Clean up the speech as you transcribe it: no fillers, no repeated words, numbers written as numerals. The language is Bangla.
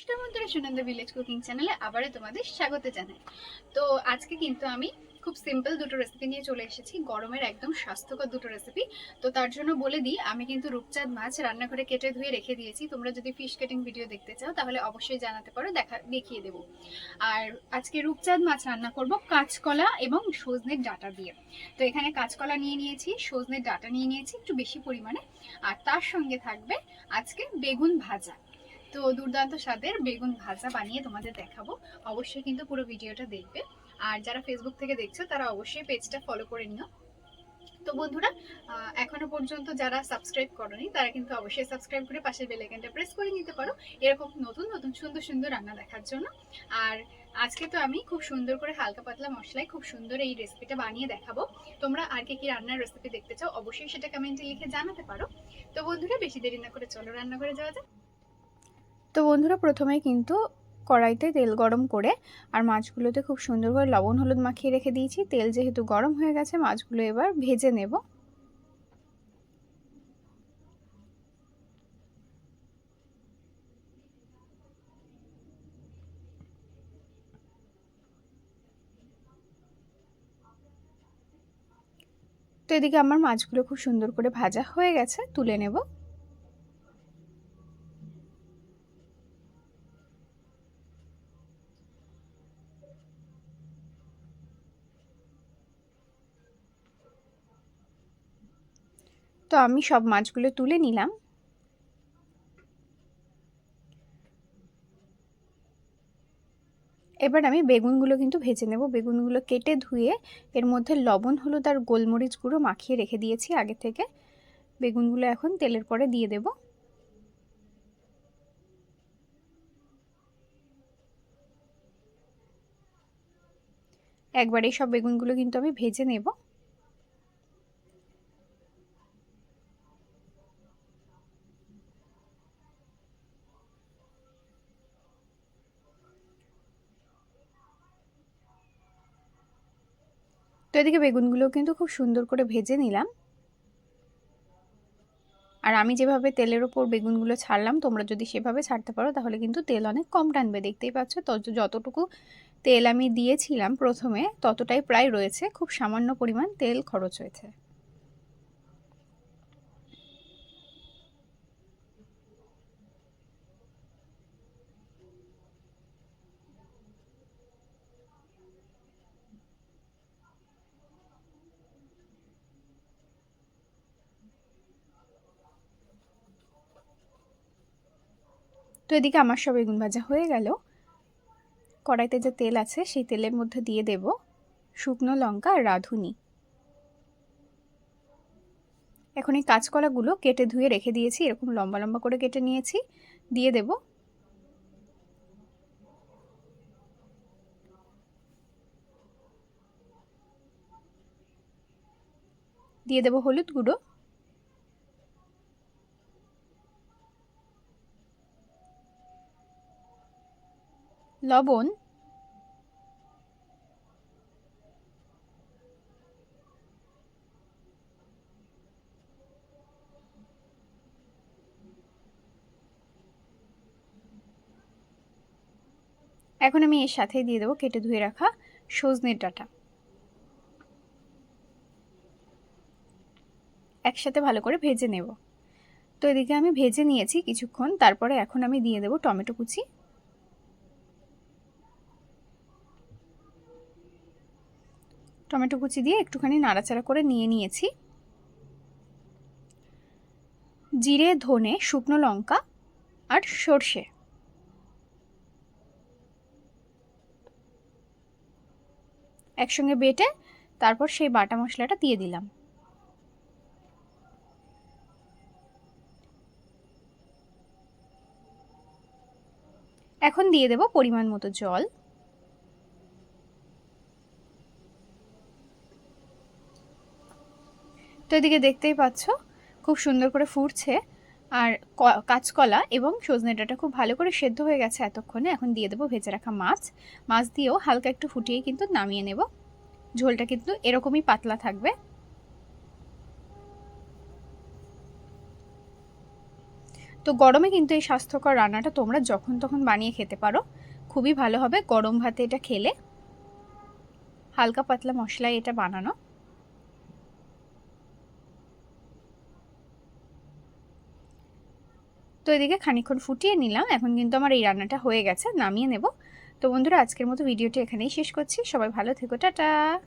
নমস্কার বন্ধুরা, সুনন্দা ভিলেজ কুকিং চ্যানেলে আবারও তোমাদের স্বাগত জানাই। তো আজকে কিন্তু আমি খুব সিম্পল দুটো রেসিপি নিয়ে চলে এসেছি, গরমের একদম স্বাস্থ্যকর দুটো রেসিপি। তো তার জন্য বলে দিই, আমি কিন্তু রূপচাঁদ মাছ রান্নাঘরে কেটে ধুয়ে রেখে দিয়েছি। তোমরা যদি ফিশ কাটিং ভিডিও দেখতে চাও তাহলে অবশ্যই জানাতে পারো, দেখিয়ে দেবো। আর আজকে রূপচাঁদ মাছ রান্না করব কাঁচকলা এবং সজনের ডাঁটা দিয়ে। তো এখানে কাঁচকলা নিয়ে নিয়েছি, সজনের ডাঁটা নিয়ে নিয়েছি একটু বেশি পরিমাণে, আর তার সঙ্গে থাকবে আজকে বেগুন ভাজা। তো দুর্দান্ত স্বাদের বেগুন ভাজা বানিয়ে তোমাদের দেখাবো, অবশ্যই কিন্তু পুরো ভিডিওটা দেখবে। আর যারা ফেসবুক থেকে দেখছো তারা অবশ্যই পেজটা ফলো করে নিও। তো বন্ধুরা, এখনো পর্যন্ত যারা সাবস্ক্রাইব করোনি তারা কিন্তু অবশ্যই সাবস্ক্রাইব করে পাশের বেল আইকনটা প্রেস করে নিতে পারো, এরকম নতুন নতুন সুন্দর সুন্দর রান্না দেখার জন্য। আর আজকে তো আমি খুব সুন্দর করে হালকা পাতলা মশলায় খুব সুন্দর এই রেসিপিটা বানিয়ে দেখাবো। তোমরা আর কি রান্নার রেসিপি দেখতে চাও অবশ্যই সেটা কমেন্টে লিখে জানাতে পারো। তো বন্ধুরা, বেশি দেরি না করে চলো রান্না করে যাওয়া যাক। তো বন্ধুরা, প্রথমে কিন্তু কড়াইতে তেল গরম করে আর মাছগুলোতে খুব সুন্দর করে লবণ হলুদ মাখিয়ে রেখে দিয়েছি। তেল যেহেতু গরম হয়ে গেছে, মাছগুলো এবার ভেজে নেব। তো এদিকে আমার মাছগুলো খুব সুন্দর করে ভাজা হয়ে গেছে, তুলে নেব। তো আমি সব মাছগুলো তুলে নিলাম। এবার আমি বেগুনগুলো কিন্তু ভেজে নেব। বেগুনগুলো কেটে ধুয়ে এর মধ্যে লবণ হলুদ আর গোলমরিচ গুঁড়ো মাখিয়ে রেখে দিয়েছি আগে থেকে। বেগুনগুলো এখন তেলের পরে দিয়ে দেব। একবার এই সব বেগুনগুলো কিন্তু আমি ভেজে নেব। তো এদিকে বেগুনগুলো কিন্তু খুব সুন্দর করে ভেজে নিলাম। আর আমি যেভাবে তেলের ওপর বেগুনগুলো ছাড়লাম, তোমরা যদি সেভাবে ছাড়তে পারো তাহলে কিন্তু তেল অনেক কম টানবে। দেখতেই পাচ্ছ, যতটুকু তেল আমি দিয়েছিলাম প্রথমে ততটাই প্রায় রয়েছে, খুব সামান্য পরিমাণ তেল খরচ হয়েছে। তো এদিকে আমার সব বেগুন ভাজা হয়ে গেল। কড়াইতে যে তেল আছে সেই তেলের মধ্যে দিয়ে দেব শুকনো লঙ্কা আর রাঁধুনি। এখন এই কাঁচকলাগুলো কেটে ধুয়ে রেখে দিয়েছি, এরকম লম্বা লম্বা করে কেটে নিয়েছি, দিয়ে দেব। দিয়ে দেব হলুদ গুঁড়ো, লবণ, এখন আমি এর সাথে দিয়ে দেবো কেটে ধুয়ে রাখা সজনের ডাঁটা। একসাথে ভালো করে ভেজে নেব। তো এদিকে আমি ভেজে নিয়েছি কিছুক্ষণ, তারপরে এখন আমি দিয়ে দেব টমেটো কুচি। টমেটো কুচি দিয়ে একটুখানি নাড়াচাড়া করে নিয়েছি। জিরে, ধনে, শুকনো লঙ্কা আর সর্ষে একসঙ্গে বেটে তারপর সেই বাটা মশলাটা দিয়ে দিলাম। এখন দিয়ে দেব পরিমাণ মতো জল। তো এদিকে দেখতেই পাচ্ছ খুব সুন্দর করে ফুটছে, আর কাঁচকলা এবং সজনে ডাঁটা খুব ভালো করে সেদ্ধ হয়ে গেছে এতক্ষণে। এখন দিয়ে দেবো ভেজে রাখা মাছ। মাছ দিয়েও হালকা একটু ফুটিয়ে কিন্তু নামিয়ে নেব। ঝোলটা কিন্তু এরকমই পাতলা থাকবে। তো তো গরমে কিন্তু এই স্বাস্থ্যকর রান্নাটা তোমরা যখন তখন বানিয়ে খেতে পারো, খুবই ভালো হবে গরম ভাতে এটা খেলে। হালকা পাতলা মশলায় এটা বানানো। তো এদিকে খানিকক্ষণ ফুটিয়ে নিলাম, এখন কিন্তু আমার এই রান্নাটা হয়ে গেছে, নামিয়ে নেব। তো বন্ধুরা, আজকের মতো ভিডিওটি এখানেই শেষ করছি। সবাই ভালো থেকো, টাটা।